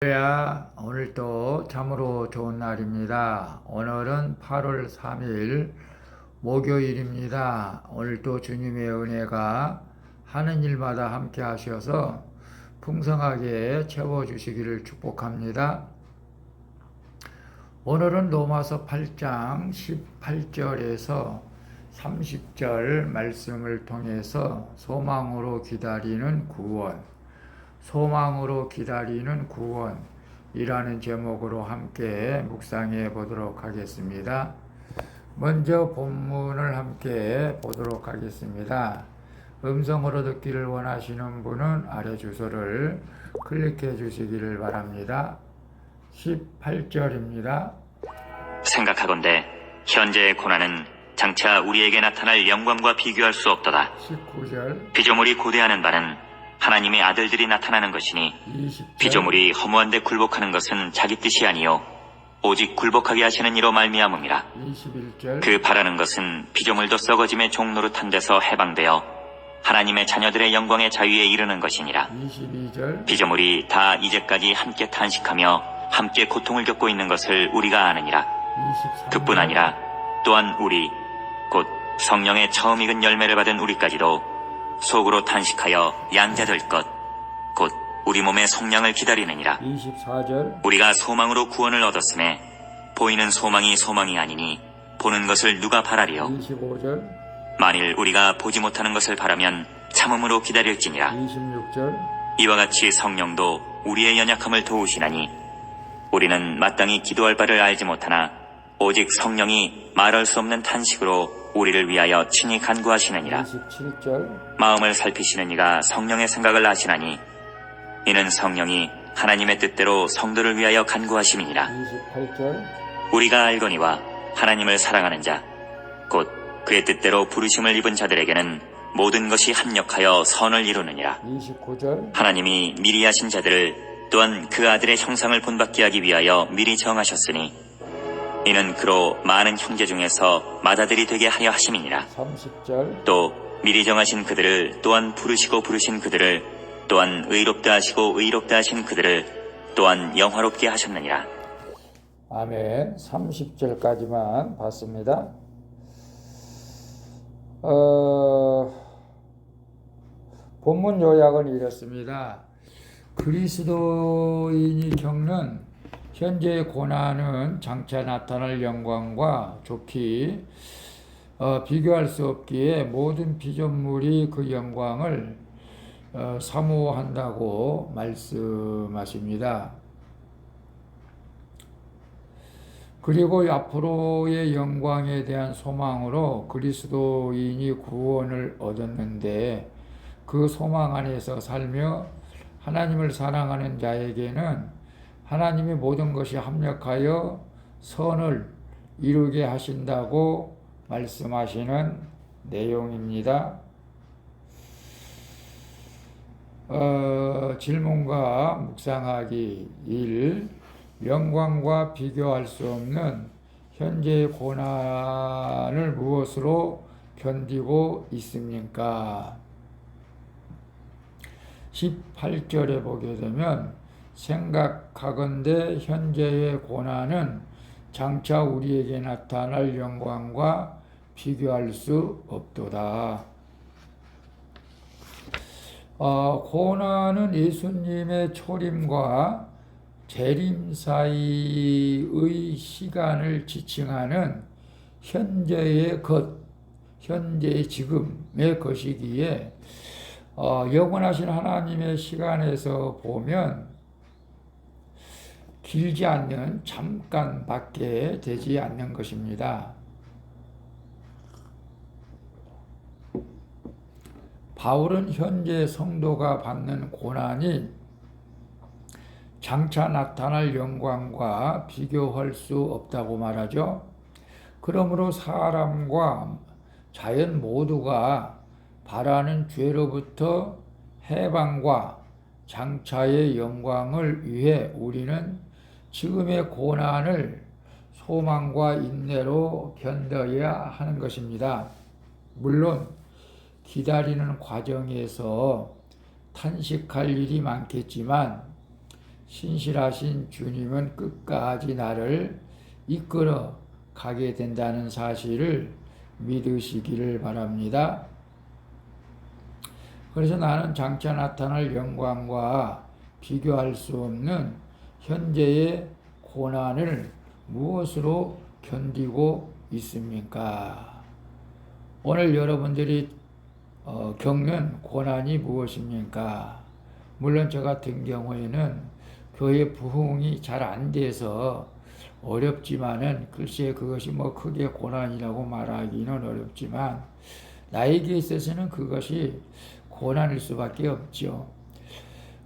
오늘 또 참으로 좋은 날입니다. 오늘은 8월 3일 목요일입니다. 오늘 또 주님의 은혜가 하는 일마다 함께 하셔서 풍성하게 채워주시기를 축복합니다. 오늘은 로마서 8장 18절에서 30절 말씀을 통해서 소망으로 기다리는 구원이라는 제목으로 함께 묵상해 보도록 하겠습니다. 먼저 본문을 함께 보도록 하겠습니다. 음성으로 듣기를 원하시는 분은 아래 주소를 클릭해 주시기를 바랍니다. 18절입니다. 생각하건대 현재의 고난은 장차 우리에게 나타날 영광과 비교할 수 없도다. 19절, 피조물이 고대하는 바는 하나님의 아들들이 나타나는 것이니 20절, 피조물이 허무한데 굴복하는 것은 자기 뜻이 아니요 오직 굴복하게 하시는 이로 말미암음이라. 21절, 그 바라는 것은 피조물도 썩어짐의 종노릇한 데서 해방되어 하나님의 자녀들의 영광의 자유에 이르는 것이니라. 22절, 피조물이 다 이제까지 함께 탄식하며 함께 고통을 겪고 있는 것을 우리가 아느니라. 23절, 그뿐 아니라 또한 우리 곧 성령의 처음 익은 열매를 받은 우리까지도 속으로 탄식하여 양자될 것 곧 우리 몸의 속량을 기다리느니라. 24절, 우리가 소망으로 구원을 얻었음에 보이는 소망이 소망이 아니니 보는 것을 누가 바라리요. 25절, 만일 우리가 보지 못하는 것을 바라면 참음으로 기다릴지니라. 26절, 이와 같이 성령도 우리의 연약함을 도우시나니 우리는 마땅히 기도할 바를 알지 못하나 오직 성령이 말할 수 없는 탄식으로 우리를 위하여 친히 간구하시느니라. 27절, 마음을 살피시는 이가 성령의 생각을 아시나니 이는 성령이 하나님의 뜻대로 성도를 위하여 간구하심이니라. 28절, 우리가 알거니와 하나님을 사랑하는 자 곧 그의 뜻대로 부르심을 입은 자들에게는 모든 것이 합력하여 선을 이루느니라. 29절, 하나님이 미리 하신 자들을 또한 그 아들의 형상을 본받게 하기 위하여 미리 정하셨으니 이는 그로 많은 형제 중에서 맏아들이 되게 하려 하심이니라. 30절, 또 미리 정하신 그들을 또한 부르시고 부르신 그들을 또한 의롭다 하시고 의롭다 하신 그들을 또한 영화롭게 하셨느니라. 아멘. 30절까지만 봤습니다. 본문 요약은 이렇습니다. 그리스도인이 겪는 현재의 고난은 장차 나타날 영광과 좋기 비교할 수 없기에 모든 피조물이 그 영광을 사모한다고 말씀하십니다. 그리고 앞으로의 영광에 대한 소망으로 그리스도인이 구원을 얻었는데 그 소망 안에서 살며 하나님을 사랑하는 자에게는 하나님의 모든 것이 합력하여 선을 이루게 하신다고 말씀하시는 내용입니다. 질문과 묵상하기 1. 영광과 비교할 수 없는 현재의 고난을 무엇으로 견디고 있습니까? 18절에 보게 되면 생각하건대 현재의 고난은 장차 우리에게 나타날 영광과 비교할 수 없도다. 고난은 예수님의 초림과 재림 사이의 시간을 지칭하는 현재의 지금의 것이기에 영원하신 하나님의 시간에서 보면 길지 않는 잠깐밖에 되지 않는 것입니다. 바울은 현재 성도가 받는 고난이 장차 나타날 영광과 비교할 수 없다고 말하죠. 그러므로 사람과 자연 모두가 바라는 죄로부터 해방과 장차의 영광을 위해 우리는 지금의 고난을 소망과 인내로 견뎌야 하는 것입니다. 물론 기다리는 과정에서 탄식할 일이 많겠지만 신실하신 주님은 끝까지 나를 이끌어 가게 된다는 사실을 믿으시기를 바랍니다. 그래서 나는 장차 나타날 영광과 비교할 수 없는 현재의 고난을 무엇으로 견디고 있습니까? 오늘 여러분들이 겪는 고난이 무엇입니까? 물론 저 같은 경우에는 교회 부흥이 잘 안 돼서 어렵지만은 글쎄 그것이 뭐 크게 고난이라고 말하기는 어렵지만 나에게 있어서는 그것이 고난일 수밖에 없죠.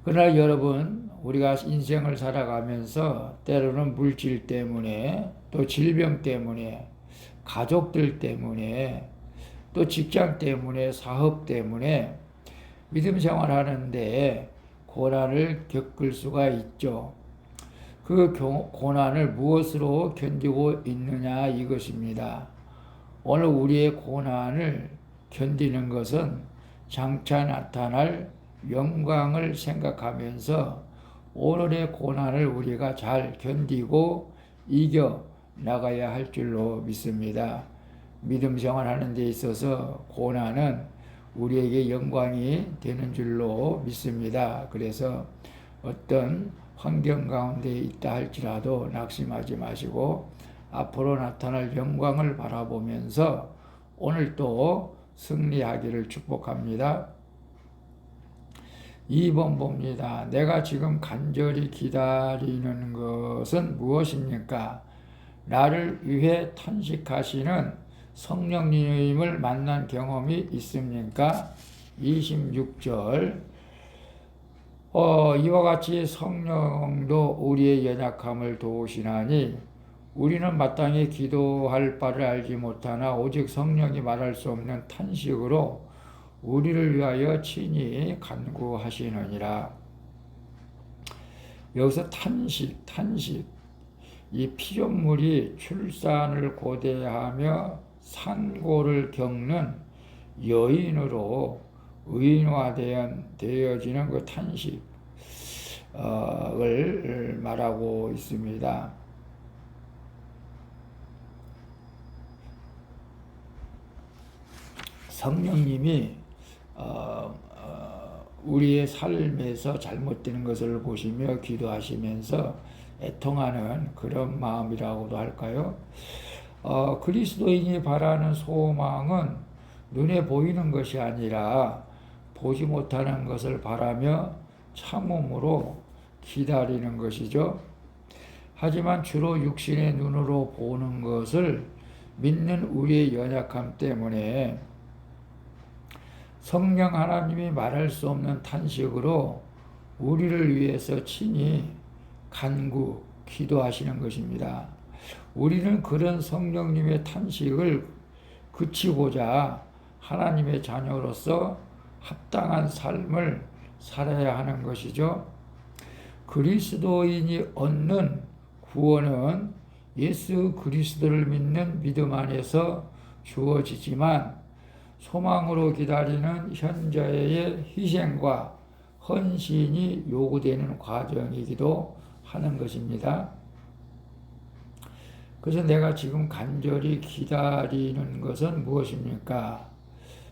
그러나 여러분, 우리가 인생을 살아가면서 때로는 물질 때문에 또 질병 때문에 가족들 때문에 또 직장 때문에 사업 때문에 믿음 생활하는데 고난을 겪을 수가 있죠. 그 고난을 무엇으로 견디고 있느냐 이것입니다. 오늘 우리의 고난을 견디는 것은 장차 나타날 영광을 생각하면서 오늘의 고난을 우리가 잘 견디고 이겨 나가야 할 줄로 믿습니다. 믿음 생활하는 데 있어서 고난은 우리에게 영광이 되는 줄로 믿습니다. 그래서 어떤 환경 가운데 있다 할지라도 낙심하지 마시고 앞으로 나타날 영광을 바라보면서 오늘도 승리하기를 축복합니다. 2번 봅니다. 내가 지금 간절히 기다리는 것은 무엇입니까? 나를 위해 탄식하시는 성령님을 만난 경험이 있습니까? 26절 이와 같이 성령도 우리의 연약함을 도우시나니 우리는 마땅히 기도할 바를 알지 못하나 오직 성령이 말할 수 없는 탄식으로 우리를 위하여 친히 간구하시느니라. 여기서 탄식 이 피조물이 출산을 고대하며 산고를 겪는 여인으로 의인화되어지는 그 탄식을 말하고 있습니다. 성령님이 우리의 삶에서 잘못되는 것을 보시며 기도하시면서 애통하는 그런 마음이라고도 할까요? 그리스도인이 바라는 소망은 눈에 보이는 것이 아니라 보지 못하는 것을 바라며 참음으로 기다리는 것이죠. 하지만 주로 육신의 눈으로 보는 것을 믿는 우리의 연약함 때문에 성령 하나님이 말할 수 없는 탄식으로 우리를 위해서 친히 간구, 기도하시는 것입니다. 우리는 그런 성령님의 탄식을 그치고자 하나님의 자녀로서 합당한 삶을 살아야 하는 것이죠. 그리스도인이 얻는 구원은 예수 그리스도를 믿는 믿음 안에서 주어지지만 소망으로 기다리는 현재의 희생과 헌신이 요구되는 과정이기도 하는 것입니다. 그래서 내가 지금 간절히 기다리는 것은 무엇입니까?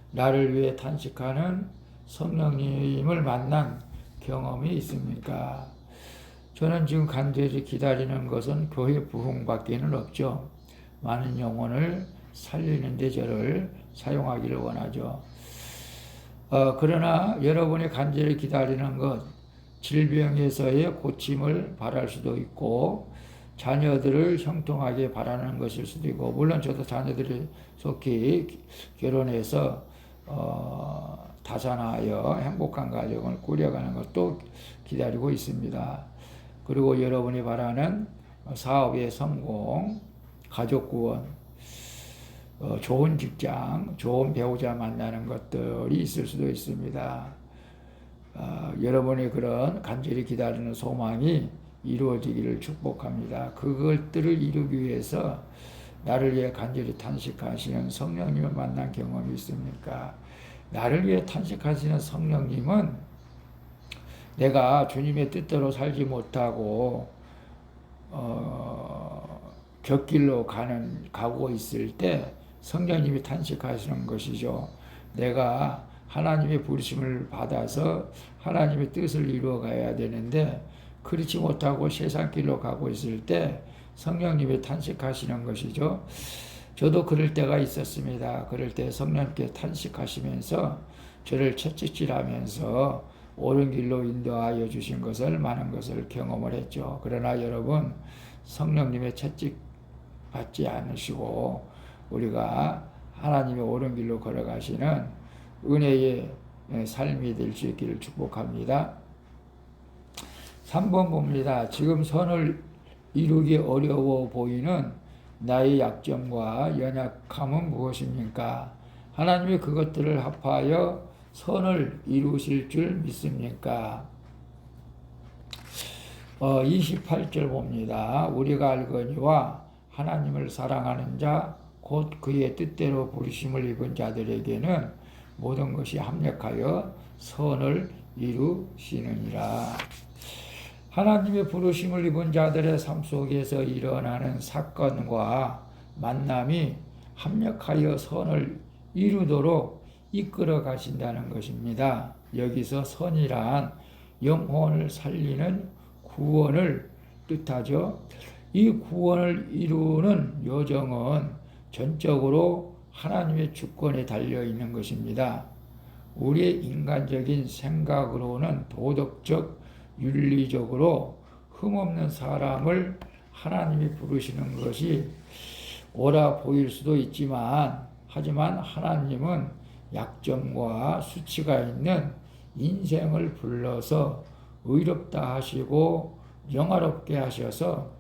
나를 위해 탄식하는 성령님을 만난 경험이 있습니까? 저는 지금 간절히 기다리는 것은 교회 부흥밖에는 없죠. 많은 영혼을 살리는 데 저를 사용하기를 원하죠. 그러나 여러분이 간절히 기다리는 것, 질병에서의 고침을 바랄 수도 있고 자녀들을 형통하게 바라는 것일 수도 있고, 물론 저도 자녀들이 속히 결혼해서 다산하여 행복한 가정을 꾸려가는 것도 기다리고 있습니다. 그리고 여러분이 바라는 사업의 성공, 가족 구원, 좋은 직장, 좋은 배우자 만나는 것들이 있을 수도 있습니다. 여러분의 그런 간절히 기다리는 소망이 이루어지기를 축복합니다. 그것들을 이루기 위해서 나를 위해 간절히 탄식하시는 성령님을 만난 경험이 있습니까? 나를 위해 탄식하시는 성령님은 내가 주님의 뜻대로 살지 못하고 곁길로 가고 있을 때 성령님이 탄식하시는 것이죠. 내가 하나님의 부르심을 받아서 하나님의 뜻을 이루어 가야 되는데 그렇지 못하고 세상 길로 가고 있을 때 성령님이 탄식하시는 것이죠. 저도 그럴 때가 있었습니다. 그럴 때 성령님께 탄식하시면서 저를 채찍질하면서 옳은 길로 인도하여 주신 것을 많은 것을 경험을 했죠. 그러나 여러분, 성령님의 채찍 받지 않으시고 우리가 하나님의 옳은 길로 걸어가시는 은혜의 삶이 될 수 있기를 축복합니다. 3번 봅니다. 지금 선을 이루기 어려워 보이는 나의 약점과 연약함은 무엇입니까? 하나님이 그것들을 합하여 선을 이루실 줄 믿습니까? 28절 봅니다. 우리가 알거니와 하나님을 사랑하는 자, 곧 그의 뜻대로 부르심을 입은 자들에게는 모든 것이 합력하여 선을 이루시느니라. 하나님의 부르심을 입은 자들의 삶 속에서 일어나는 사건과 만남이 합력하여 선을 이루도록 이끌어 가신다는 것입니다. 여기서 선이란 영혼을 살리는 구원을 뜻하죠. 이 구원을 이루는 여정은 전적으로 하나님의 주권에 달려 있는 것입니다. 우리의 인간적인 생각으로는 도덕적, 윤리적으로 흠없는 사람을 하나님이 부르시는 것이 옳아 보일 수도 있지만, 하지만 하나님은 약점과 수치가 있는 인생을 불러서 의롭다 하시고 영화롭게 하셔서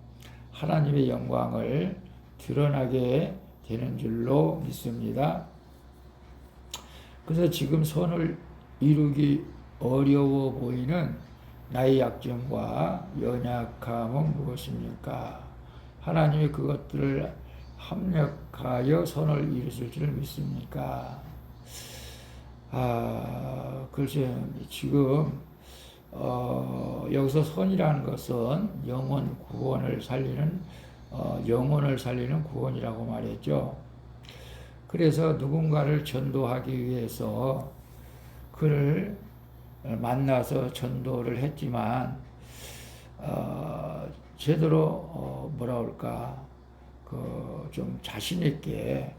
하나님의 영광을 드러나게 되는 줄로 믿습니다. 그래서 지금 선을 이루기 어려워 보이는 나의 약점과 연약함은 무엇입니까? 하나님이 그것들을 합력하여 선을 이루실 줄 믿습니까? 글쎄, 지금 여기서 선이라는 것은 영혼을 살리는 구원이라고 말했죠. 그래서 누군가를 전도하기 위해서 그를 만나서 전도를 했지만 제대로 좀 자신 있게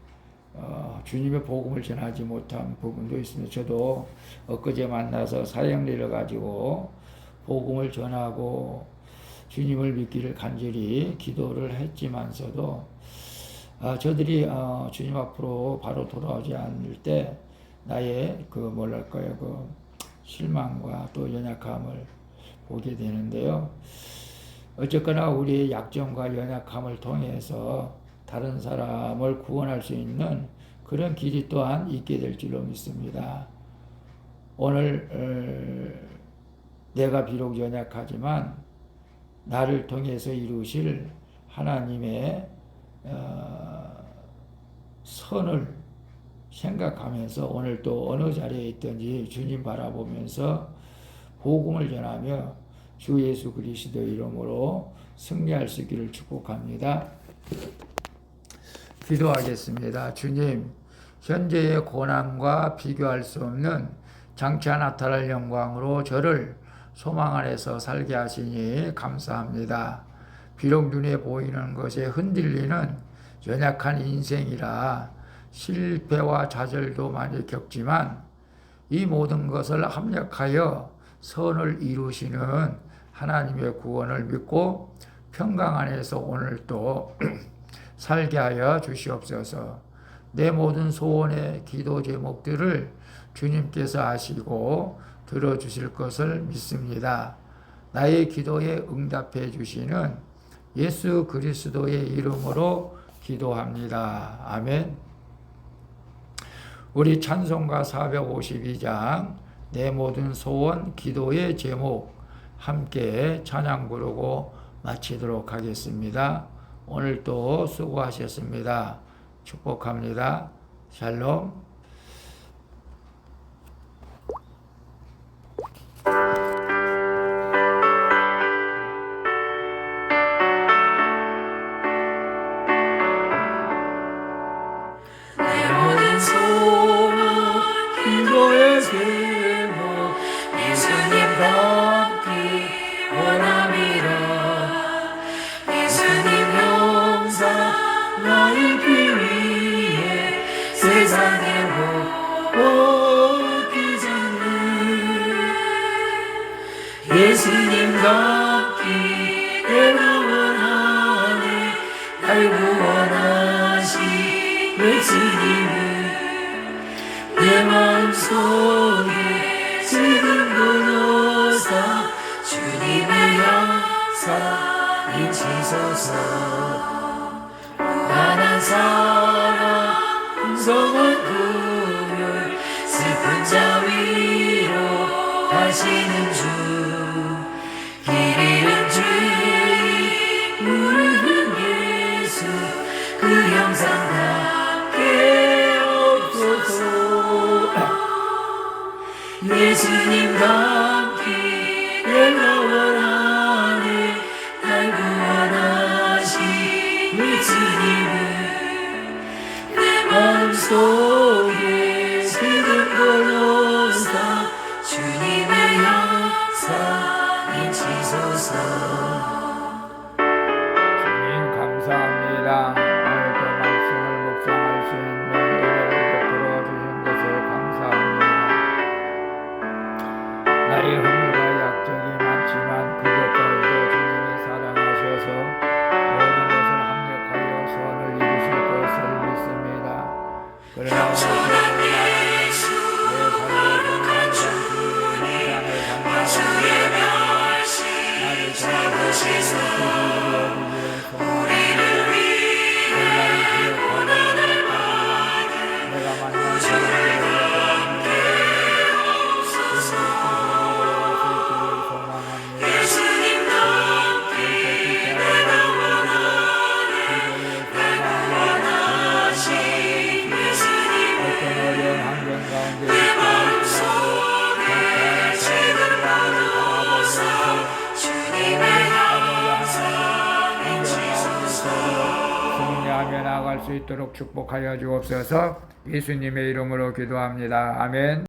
주님의 복음을 전하지 못한 부분도 있습니다. 저도 엊그제 만나서 사형리를 가지고 복음을 전하고 주님을 믿기를 간절히 기도를 했지만서도 저들이 주님 앞으로 바로 돌아오지 않을 때 나의 그 실망과 또 연약함을 보게 되는데요. 어쨌거나 우리의 약점과 연약함을 통해서 다른 사람을 구원할 수 있는 그런 길이 또한 있게 될 줄로 믿습니다. 오늘 내가 비록 연약하지만 나를 통해서 이루실 하나님의 선을 생각하면서 오늘 또 어느 자리에 있든지 주님 바라보면서 복음을 전하며 주 예수 그리스도 이름으로 승리할 수 있기를 축복합니다. 기도하겠습니다. 주님, 현재의 고난과 비교할 수 없는 장차 나타날 영광으로 저를 소망 안에서 살게 하시니 감사합니다. 비록 눈에 보이는 것에 흔들리는 연약한 인생이라 실패와 좌절도 많이 겪지만 이 모든 것을 합력하여 선을 이루시는 하나님의 구원을 믿고 평강 안에서 오늘 또 살게 하여 주시옵소서. 내 모든 소원의 기도 제목들을 주님께서 아시고 들어주실 것을 믿습니다. 나의 기도에 응답해 주시는 예수 그리스도의 이름으로 기도합니다. 아멘. 우리 찬송가 452장 내 모든 소원 기도의 제목 함께 찬양 부르고 마치도록 하겠습니다. 오늘도 수고하셨습니다. 축복합니다. 샬롬. 인치소서. 가난한 사람 풍성한 구별 슬픈 자 위로 가시는 주 길 잃은 주님 부르는 예수 그 형상답게 없소서. 예수님과 함께 내가 원하네 날 구원하신 예수님을 내 마음속에 새겨놓으사 주님의 형상 인치소서. 주님 감사합니다. 오늘도 말씀을 묵상할 수 있는 은혜를 베풀어 주신 것을 감사합니다. 나의 허물과 약점이 많지만 그것까지도 주님이 사랑하셔서 모든 것을 합력하여 선을 이루실 것을 믿습니다. 그러나 오늘 내 삶의 건강한 주의 형상을 감사하며 나를 통해서 주의 뜻이 이루어지기를 소망합니다. 오늘날 기억하고 내가 만난 사람들을 승리하며 나아갈 수 있도록 축복하여 주옵소서. 예수님의 이름으로 기도합니다. 아멘.